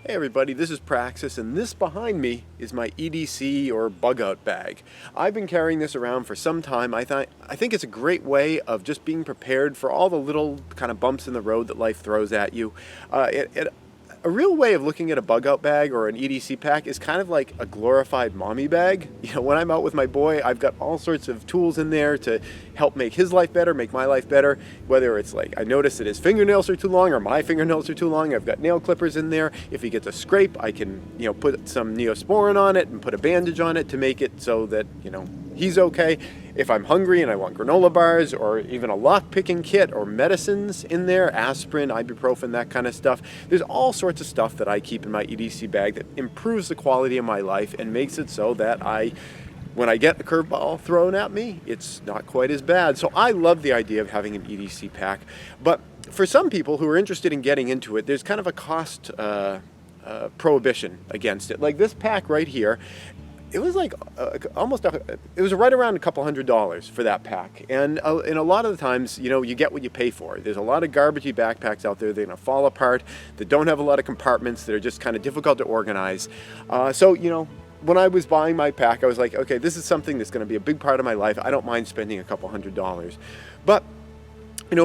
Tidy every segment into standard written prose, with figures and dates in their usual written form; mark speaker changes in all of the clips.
Speaker 1: Hey everybody, this is Praxis, and this behind me is my EDC or bug out bag. I've been carrying this around for some time. I think it's a great way of just being prepared for all the little kind of bumps in the road that life throws at you. A real way of looking at a bug out bag or an EDC pack is kind of like a glorified mommy bag. You know, when I'm out with my boy, I've got all sorts of tools in there to help make his life better, make my life better. Whether it's like I notice that his fingernails are too long or my fingernails are too long, I've got nail clippers in there. If he gets a scrape, I can, put some Neosporin on it and put a bandage on it to make it so that, he's okay. If I'm hungry and I want granola bars or even a lock-picking kit or medicines in there, aspirin, ibuprofen, that kind of stuff, there's all sorts of stuff that I keep in my EDC bag that improves the quality of my life and makes it so that when I get a curveball thrown at me, it's not quite as bad. So I love the idea of having an EDC pack. But for some people who are interested in getting into it, there's kind of a cost prohibition against it. Like this pack right here, it was like it was right around a couple $100 for that pack. And a lot of the times, you get what you pay for. There's a lot of garbagey backpacks out there. They're going to fall apart, that don't have a lot of compartments, that are just kind of difficult to organize. When I was buying my pack, I was like, okay, this is something that's going to be a big part of my life. I don't mind spending a couple $100. But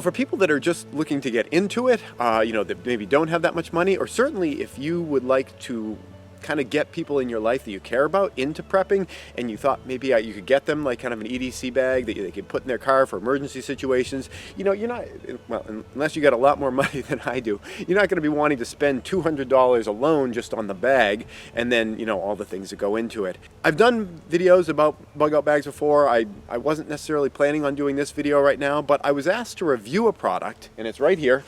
Speaker 1: for people that are just looking to get into it, that maybe don't have that much money, or certainly if you would like to kind of get people in your life that you care about into prepping, and you thought maybe you could get them like kind of an EDC bag that they could put in their car for emergency situations. You're not, well, unless you got a lot more money than I do, you're not going to be wanting to spend $200 alone just on the bag and then, all the things that go into it. I've done videos about bug out bags before. I wasn't necessarily planning on doing this video right now, but I was asked to review a product, and it's right here.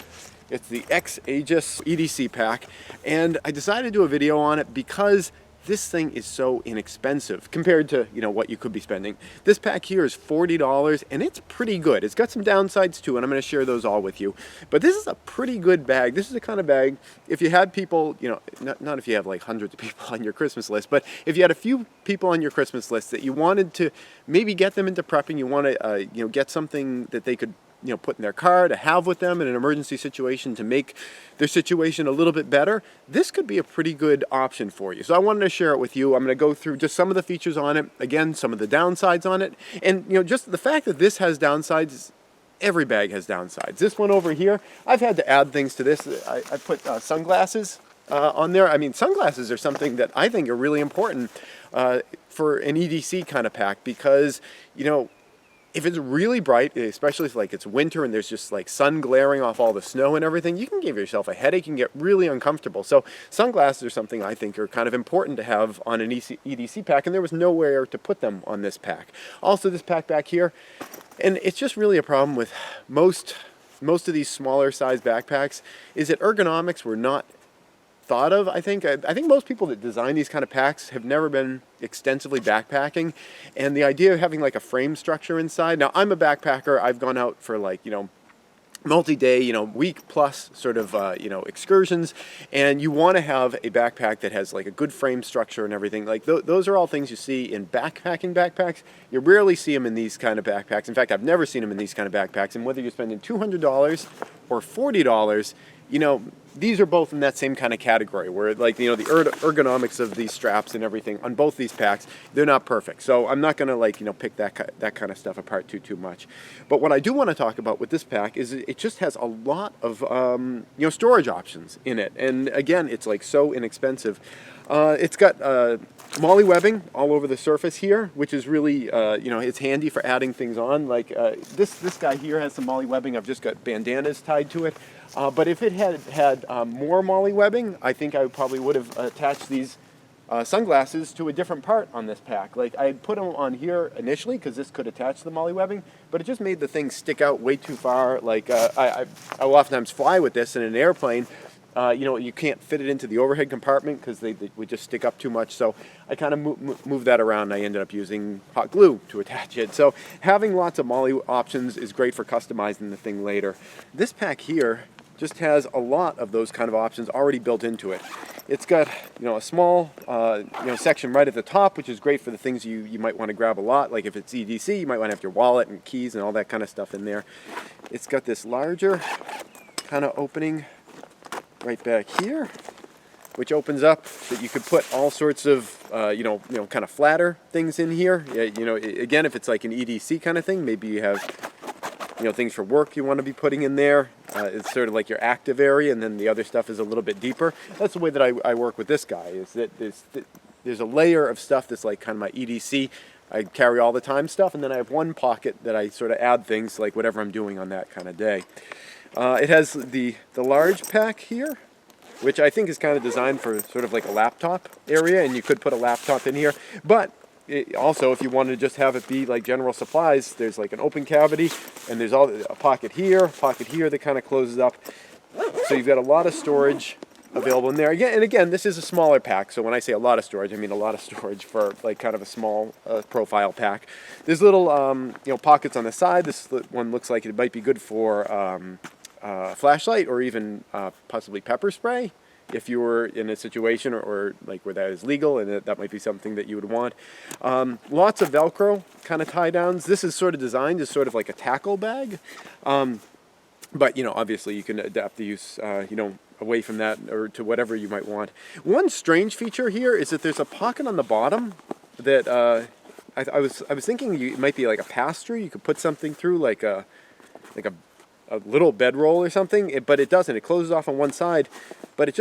Speaker 1: It's the Xaegis EDC pack, and I decided to do a video on it because this thing is so inexpensive compared to, what you could be spending. This pack here is $40, and it's pretty good. It's got some downsides too, and I'm going to share those all with you. But this is a pretty good bag. This is the kind of bag, if you had people, not if you have like hundreds of people on your Christmas list, but if you had a few people on your Christmas list that you wanted to maybe get them into prepping, you want to, get something that they could put in their car to have with them in an emergency situation to make their situation a little bit better, this could be a pretty good option for you. So I wanted to share it with you. I'm going to go through just some of the features on it, again, some of the downsides on it, and just the fact that this has downsides. Every bag has downsides. This one over here, I've had to add things to this. I put sunglasses on there. I mean, sunglasses are something that I think are really important for an EDC kind of pack because, if it's really bright, especially if it's winter and there's just like sun glaring off all the snow and everything, you can give yourself a headache and get really uncomfortable. So sunglasses are something I think are kind of important to have on an EDC pack, and there was nowhere to put them on this pack. Also, this pack back here, and it's just really a problem with most of these smaller size backpacks, is that ergonomics were not thought of. I think most people that design these kind of packs have never been extensively backpacking, and the idea of having like a frame structure inside. Now, I'm a backpacker. I've gone out for multi-day, week plus sort of, excursions, and you want to have a backpack that has like a good frame structure and everything. Like those are all things you see in backpacking backpacks. You rarely see them in these kind of backpacks. In fact, I've never seen them in these kind of backpacks, and whether you're spending $200 or $40, these are both in that same kind of category where the ergonomics of these straps and everything on both these packs, they're not perfect. So I'm not going to pick that kind of stuff apart too much. But what I do want to talk about with this pack is it just has a lot of storage options in it. And again, it's so inexpensive. It's got MOLLE webbing all over the surface here, which is really, it's handy for adding things on. This guy here has some MOLLE webbing. I've just got bandanas tied to it. But if it had more MOLLE webbing, I think I probably would have attached these sunglasses to a different part on this pack. I had put them on here initially because this could attach to the MOLLE webbing, but it just made the thing stick out way too far. I will oftentimes fly with this in an airplane. You can't fit it into the overhead compartment because they would just stick up too much. So I kind of moved that around, and I ended up using hot glue to attach it. So having lots of MOLLE options is great for customizing the thing later. This pack here just has a lot of those kind of options already built into it. It's got a small section right at the top, which is great for the things you might want to grab a lot. Like if it's EDC, you might want to have your wallet and keys and all that kind of stuff in there. It's got this larger kind of opening right back here which opens up that you could put all sorts of kind of flatter things in here. Again, if it's like an EDC kind of thing, maybe you have things for work you want to be putting in there. It's sort of like your active area, and then the other stuff is a little bit deeper. That's the way that I work with this guy, is that there's a layer of stuff that's like kind of my EDC. I carry all the time stuff, and then I have one pocket that I sort of add things like whatever I'm doing on that kind of day. It has the large pack here, which I think is kind of designed for sort of like a laptop area, and you could put a laptop in here. But also, if you wanted to just have it be like general supplies, there's like an open cavity, and there's a pocket here that kind of closes up. So you've got a lot of storage available in there. Again, this is a smaller pack, so when I say a lot of storage, I mean a lot of storage for like kind of a small profile pack. There's little pockets on the side. This one looks like it might be good for flashlight, or even possibly pepper spray if you were in a situation or like where that is legal, and that might be something that you would want. Lots of Velcro kind of tie downs. This is sort of designed as sort of like a tackle bag. But obviously you can adapt the use away from that or to whatever you might want. One strange feature here is that there's a pocket on the bottom that I was thinking it might be like a pass-through. You could put something through, like a little bedroll or something, but it doesn't. It closes off on one side, but it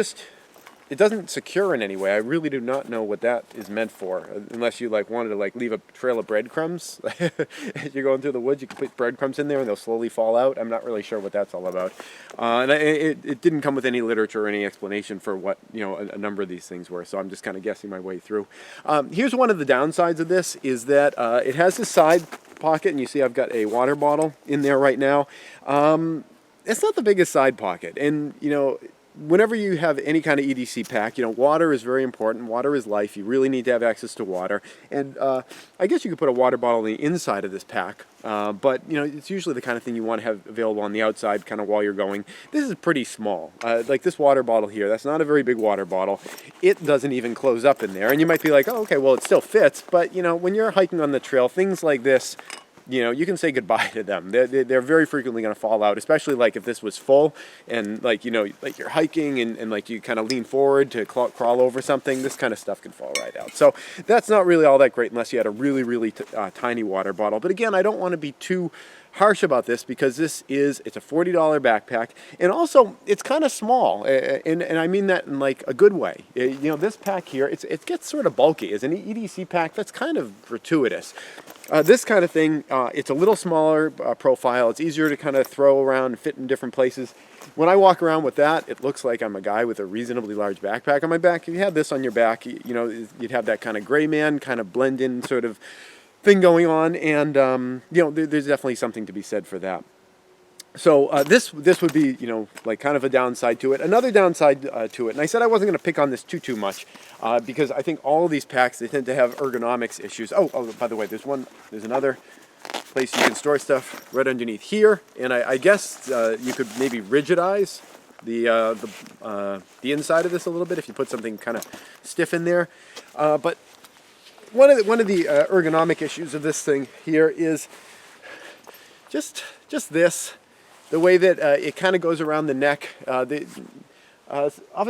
Speaker 1: doesn't secure in any way. I really do not know what that is meant for, unless you like wanted to like leave a trail of breadcrumbs. As you're going through the woods, you can put breadcrumbs in there and they'll slowly fall out. I'm not really sure what that's all about. And it didn't come with any literature or any explanation for what a number of these things were, so I'm just kind of guessing my way through. Here's one of the downsides of this, is that it has this side pocket, and you see I've got a water bottle in there right now. It's not the biggest side pocket, and whenever you have any kind of EDC pack, water is very important. Water is life. You really need to have access to water. And I guess you could put a water bottle on the inside of this pack, but it's usually the kind of thing you want to have available on the outside kind of while you're going. This is pretty small. Like this water bottle here, that's not a very big water bottle. It doesn't even close up in there. And you might be like, oh, okay, well, it still fits. But, when you're hiking on the trail, things like this, you can say goodbye to them. They're very frequently going to fall out, especially like if this was full and like you're hiking and like you kind of lean forward to crawl over something. This kind of stuff can fall right out. So that's not really all that great unless you had a really tiny water bottle. But again, I don't want to be too harsh about this, because it's a $40 backpack, and also it's kind of small, and I mean that in like a good way. This pack here, it gets sort of bulky. As an EDC pack, that's kind of gratuitous. This kind of thing, it's a little smaller profile. It's easier to kind of throw around and fit in different places. When I walk around with that, it looks like I'm a guy with a reasonably large backpack on my back. If you had this on your back, you'd have that kind of gray man, kind of blend in sort of thing going on, and there's definitely something to be said for that. So this would be like kind of a downside to it. Another downside to it, and I said I wasn't going to pick on this too much, because I think all of these packs, they tend to have ergonomics issues. Oh, by the way, there's another place you can store stuff right underneath here, and I guess you could maybe rigidize the inside of this a little bit if you put something kind of stiff in there, but one of the ergonomic issues of this thing here is just this, the way that it kind of goes around the neck. Often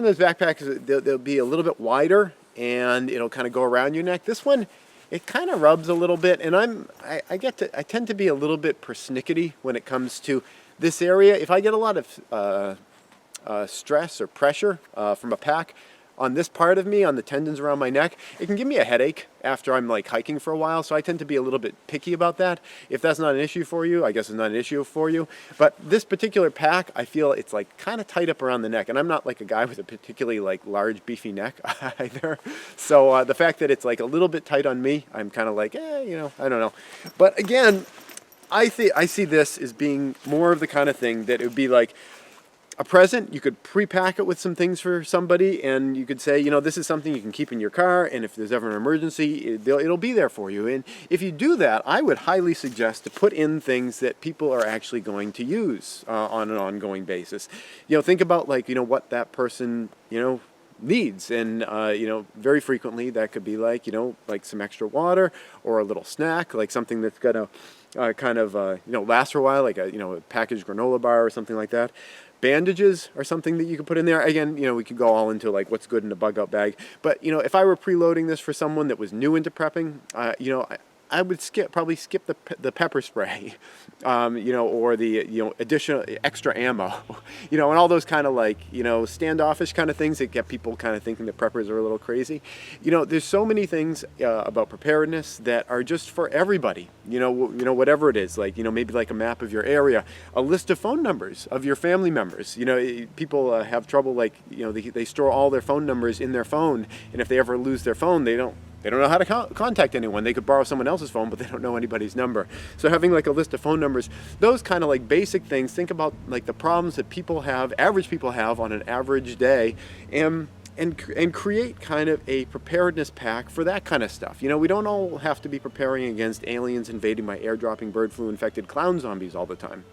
Speaker 1: those backpacks, they'll be a little bit wider, and it'll kind of go around your neck. This one, it kind of rubs a little bit, and I tend to be a little bit persnickety when it comes to this area. If I get a lot of stress or pressure from a pack on this part of me, on the tendons around my neck, it can give me a headache after I'm like hiking for a while, so I tend to be a little bit picky about that. If that's not an issue for you, I guess it's not an issue for you. But this particular pack, I feel it's like kind of tight up around the neck, and I'm not like a guy with a particularly like large beefy neck either. So the fact that it's like a little bit tight on me, I'm kind of like, I don't know. But again, I see this as being more of the kind of thing that it would be like a present. You could pre-pack it with some things for somebody, and you could say, this is something you can keep in your car, and if there's ever an emergency, it'll be there for you. And if you do that, I would highly suggest to put in things that people are actually going to use on an ongoing basis. Think about like, what that person, needs, and very frequently that could be like, like some extra water or a little snack, like something that's gonna kind of last for a while, like a packaged granola bar or something like that. bandages are something that you could put in there. Again, we could go all into like what's good in a bug out bag. But, if I were preloading this for someone that was new into prepping, I would probably skip the pepper spray, or the, additional extra ammo, and all those kind of like, standoffish kind of things that get people kind of thinking that preppers are a little crazy. There's so many things about preparedness that are just for everybody, whatever it is, like, maybe like a map of your area, a list of phone numbers of your family members. People have trouble, like, they store all their phone numbers in their phone, and if they ever lose their phone, they don't know how to contact anyone. They could borrow someone else's phone, but they don't know anybody's number. So having like a list of phone numbers, those kind of like basic things, think about like the problems that average people have on an average day, and create kind of a preparedness pack for that kind of stuff. We don't all have to be preparing against aliens invading by airdropping bird flu infected clown zombies all the time.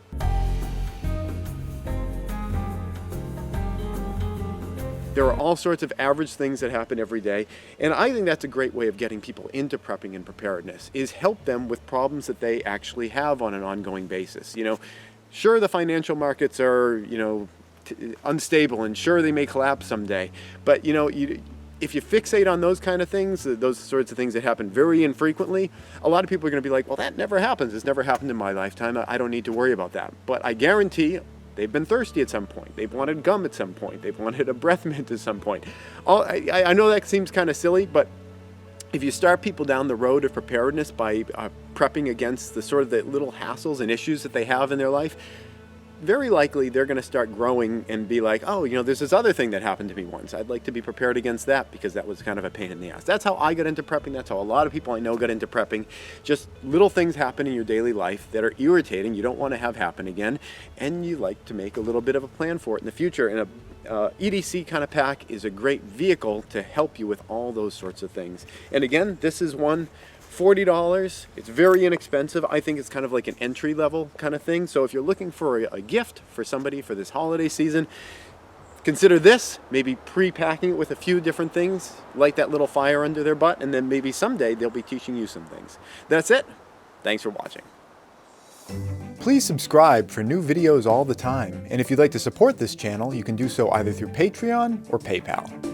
Speaker 1: There are all sorts of average things that happen every day, and I think that's a great way of getting people into prepping and preparedness, is help them with problems that they actually have on an ongoing basis. Sure, the financial markets are, unstable, and sure, they may collapse someday, but, if you fixate on those kind of things, those sorts of things that happen very infrequently, a lot of people are going to be like, well, that never happens. It's never happened in my lifetime. I don't need to worry about that. But I guarantee they've been thirsty at some point. They've wanted gum at some point. They've wanted a breath mint at some point. I know that seems kind of silly, but if you start people down the road of preparedness by prepping against the sort of the little hassles and issues that they have in their life, very likely they're going to start growing and be like, oh, there's this other thing that happened to me once. I'd like to be prepared against that because that was kind of a pain in the ass. That's how I got into prepping. That's how a lot of people I know got into prepping. Just little things happen in your daily life that are irritating, you don't want to have happen again, and you like to make a little bit of a plan for it in the future. And a EDC kind of pack is a great vehicle to help you with all those sorts of things. And again, this is one. $40. It's very inexpensive. I think it's kind of like an entry level kind of thing. So if you're looking for a gift for somebody for this holiday season, consider this, maybe pre-packing it with a few different things, light that little fire under their butt, and then maybe someday they'll be teaching you some things. That's it. Thanks for watching. Please subscribe for new videos all the time. And if you'd like to support this channel, you can do so either through Patreon or PayPal.